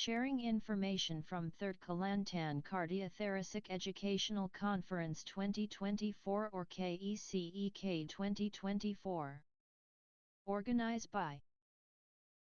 Sharing information from 3rd Kelantan Cardiothoracic Educational Conference 2024 or KECEK 2024. Organized by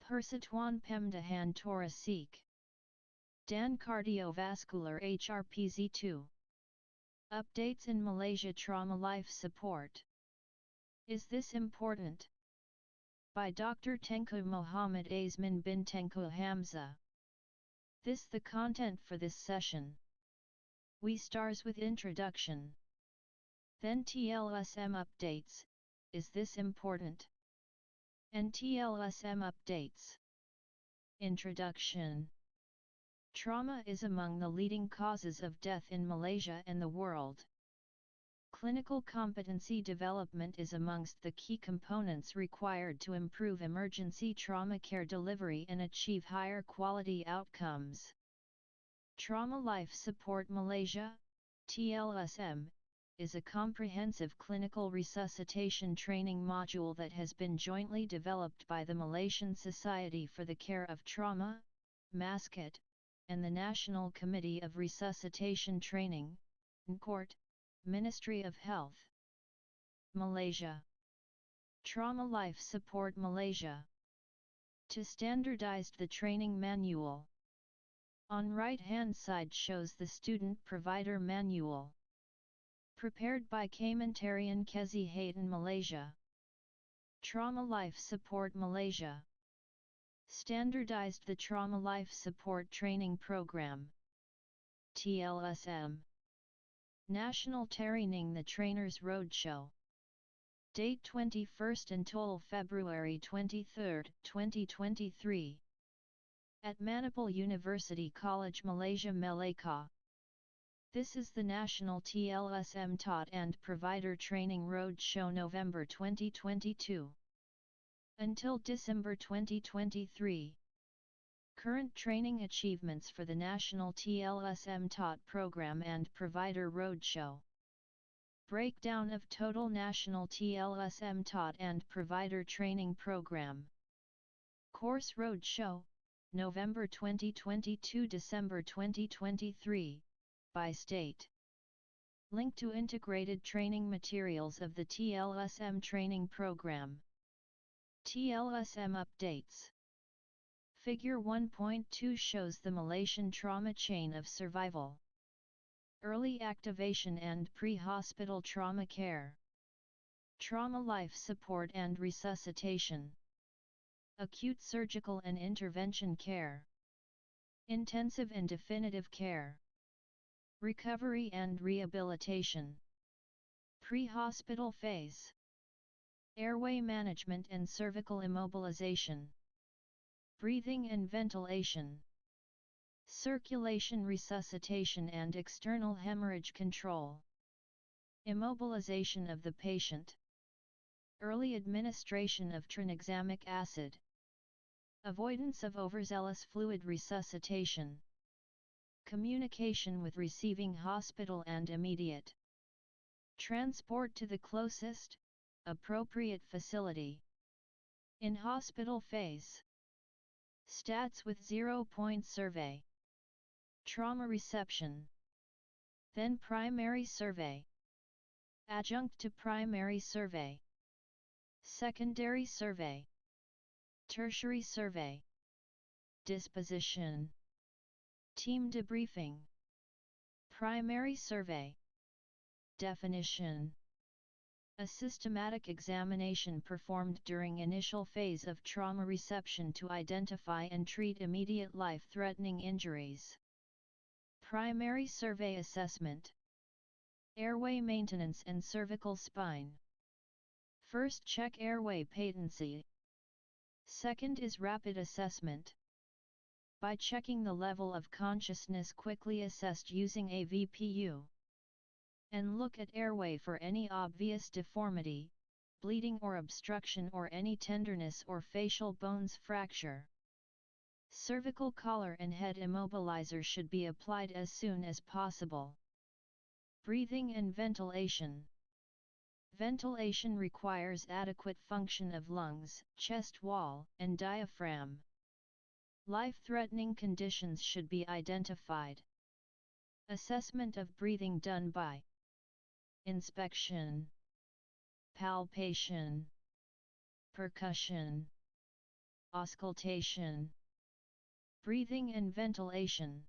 Persatuan Pemdahan Thoracic dan Cardiovascular HRPZ2. Updates in Malaysia Trauma Life Support. Is this important? By Dr. Tengku Muhammad Azmin bin Tengku Hamzah. This the content for this session. We stars with introduction. Then TLSM updates. Is this important? And TLSM updates. Introduction. Trauma is among the leading causes of death in Malaysia and the world. Clinical competency development is amongst the key components required to improve emergency trauma care delivery and achieve higher quality outcomes. Trauma Life Support Malaysia, TLSM, is a comprehensive clinical resuscitation training module that has been jointly developed by the Malaysian Society for the Care of Trauma, MASCAT, and the National Committee of Resuscitation Training, NCORT, Ministry of Health. Malaysia. Trauma Life Support Malaysia. To standardized the training manual. On right hand side shows the student provider manual. Prepared by Kementerian Kesehatan Malaysia. Trauma Life Support Malaysia. Standardized the Trauma Life Support Training Program. TLSM. National Training the Trainers Roadshow. Date 21st until February 23, 2023. At Manipal University College Malaysia Melaka. This is the National TLSM Taught and Provider Training Roadshow November 2022. Until December 2023. Current training achievements for the National TLSM Taught Program and Provider Roadshow. Breakdown of total National TLSM Taught and Provider Training Program. Course Roadshow, November 2022 December 2023, by state. Link to integrated training materials of the TLSM training program. TLSM updates. Figure 1.2 shows the Malaysian trauma chain of survival. Early activation and pre-hospital trauma care. Trauma life support and resuscitation. Acute surgical and intervention care. Intensive and definitive care. Recovery and rehabilitation. Pre-hospital phase. Airway management and cervical immobilization. Breathing and ventilation. Circulation resuscitation and external hemorrhage control. Immobilization of the patient. Early administration of tranexamic acid. Avoidance of overzealous fluid resuscitation. Communication with receiving hospital and immediate transport to the closest, appropriate facility. In hospital phase. Stats with 0-point survey. Trauma reception. Then primary survey. Adjunct to primary survey. Secondary survey. Tertiary survey. Disposition. Team debriefing. Primary survey. Definition. A systematic examination performed during initial phase of trauma reception to identify and treat immediate life-threatening injuries. Primary survey assessment. Airway maintenance and cervical spine. First, check airway patency. Second is rapid assessment. By checking the level of consciousness quickly assessed using a VPU. And look at airway for any obvious deformity, bleeding or obstruction or any tenderness or facial bones fracture. Cervical collar and head immobilizer should be applied as soon as possible. Breathing and ventilation. Ventilation requires adequate function of lungs, chest wall, and diaphragm. Life-threatening conditions should be identified. Assessment of breathing done by inspection, palpation, percussion, auscultation, breathing and ventilation,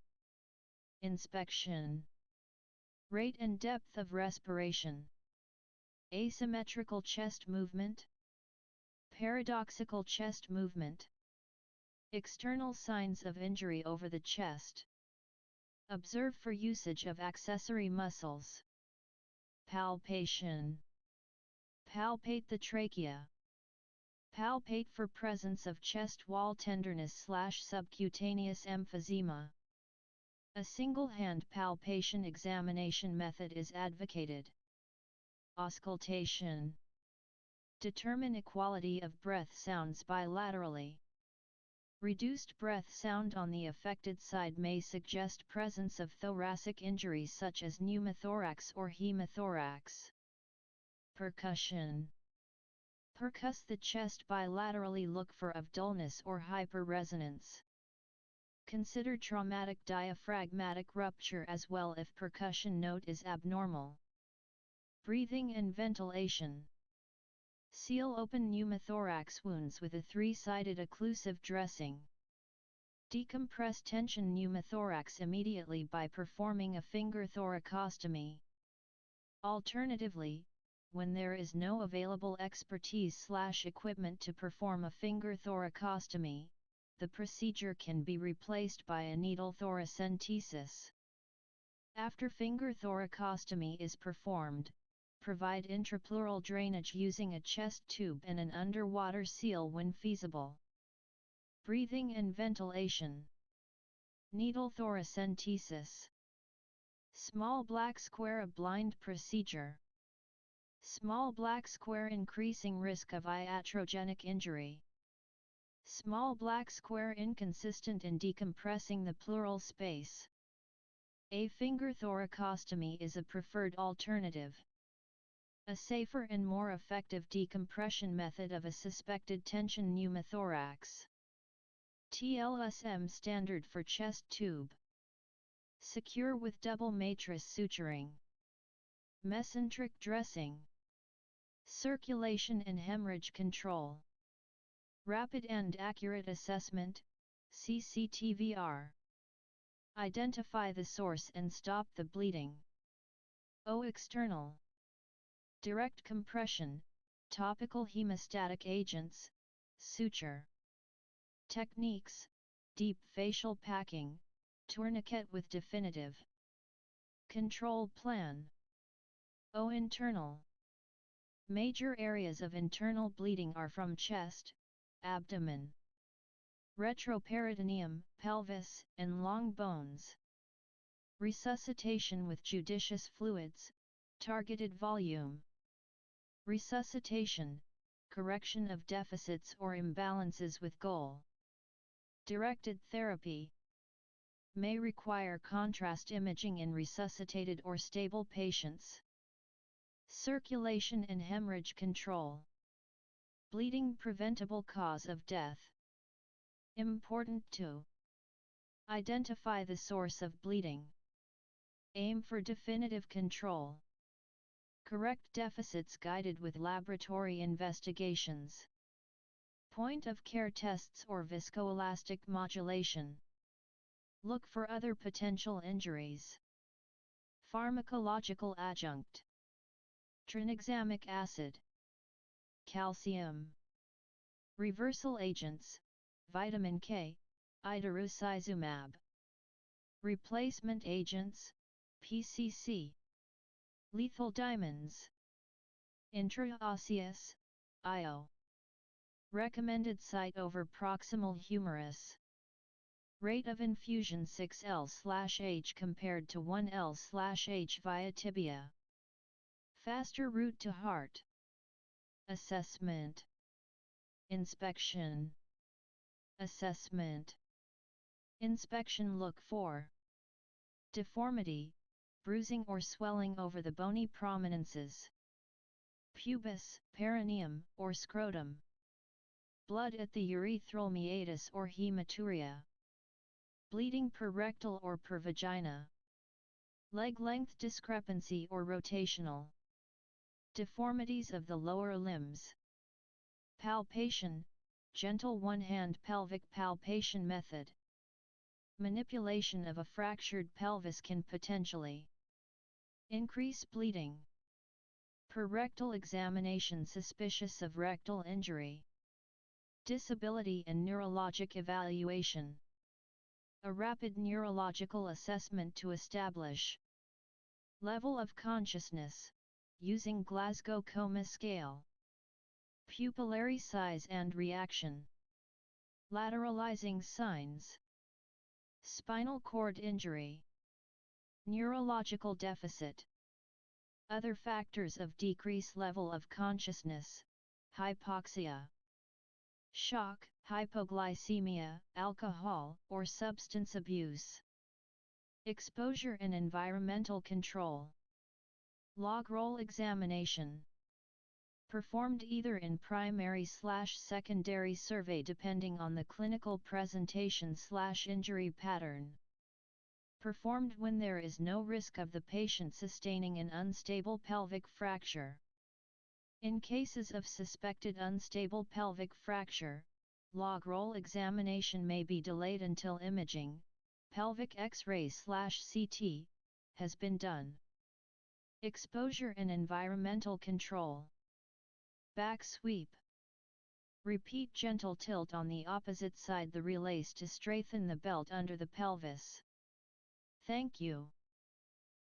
inspection, rate and depth of respiration, asymmetrical chest movement, paradoxical chest movement, external signs of injury over the chest. Observe for usage of accessory muscles. Palpation. Palpate the trachea. Palpate for presence of chest wall tenderness/subcutaneous emphysema. A single-hand palpation examination method is advocated. Auscultation. Determine equality of breath sounds bilaterally. Reduced breath sound on the affected side may suggest presence of thoracic injuries such as pneumothorax or hemothorax. Percussion. Percuss the chest bilaterally. Look for of dullness or hyperresonance. Consider traumatic diaphragmatic rupture as well if percussion note is abnormal. Breathing and ventilation. Seal open pneumothorax wounds with a 3-sided occlusive dressing. Decompress tension pneumothorax immediately by performing a finger thoracostomy. Alternatively, when there is no available expertise/equipment to perform a finger thoracostomy, the procedure can be replaced by a needle thoracentesis. After finger thoracostomy is performed, provide intrapleural drainage using a chest tube and an underwater seal when feasible. Breathing and ventilation. Needle thoracentesis. Small black square, a blind procedure. Small black square increasing risk of iatrogenic injury. Small black square inconsistent in decompressing the pleural space. A finger thoracostomy is a preferred alternative. A safer and more effective decompression method of a suspected tension pneumothorax. TLSM standard for chest tube. Secure with double matrix suturing. Mesenteric dressing. Circulation and hemorrhage control. Rapid and accurate assessment, CCTVR. Identify the source and stop the bleeding. O external. Direct compression, topical hemostatic agents, suture. Techniques, deep facial packing, tourniquet with definitive control plan. O internal. Major areas of internal bleeding are from chest, abdomen, retroperitoneum, pelvis, and long bones. Resuscitation with judicious fluids, targeted volume. Resuscitation, correction of deficits or imbalances with goal. Directed therapy may require contrast imaging in resuscitated or stable patients. Circulation and hemorrhage control. Bleeding preventable cause of death. Important to identify the source of bleeding. Aim for definitive control. Correct deficits guided with laboratory investigations. Point of care tests or viscoelastic modulation. Look for other potential injuries. Pharmacological adjunct. Tranexamic acid. Calcium. Reversal agents, vitamin K, idarucizumab. Replacement agents, PCC. Lethal diamonds. Intraosseous, IO. Recommended site over proximal humerus. Rate of infusion 6L/H compared to 1L/H via tibia. Faster route to heart. Assessment. Inspection. Assessment. Inspection. Look for deformity, bruising or swelling over the bony prominences. Pubis, perineum, or scrotum. blood at the urethral meatus or hematuria, bleeding per rectal or per vagina, leg length discrepancy or rotational, deformities of the lower limbs, palpation, gentle one-hand pelvic palpation method. Manipulation of a fractured pelvis can potentially increase bleeding. Per rectal examination suspicious of rectal injury. Disability and neurologic evaluation. A rapid neurological assessment to establish level of consciousness, using Glasgow Coma Scale. Pupillary size and reaction. Lateralizing signs. Spinal cord injury. Neurological deficit. Other factors of decreased level of consciousness, hypoxia, shock, hypoglycemia, alcohol or substance abuse. Exposure and environmental control. Log roll examination. Performed either in primary/secondary survey depending on the clinical presentation/injury pattern. Performed when there is no risk of the patient sustaining an unstable pelvic fracture. In cases of suspected unstable pelvic fracture, log roll examination may be delayed until imaging, pelvic X-ray/CT, has been done. Exposure and environmental control. Back sweep. Repeat gentle tilt on the opposite side the relays to strengthen the belt under the pelvis. Thank you.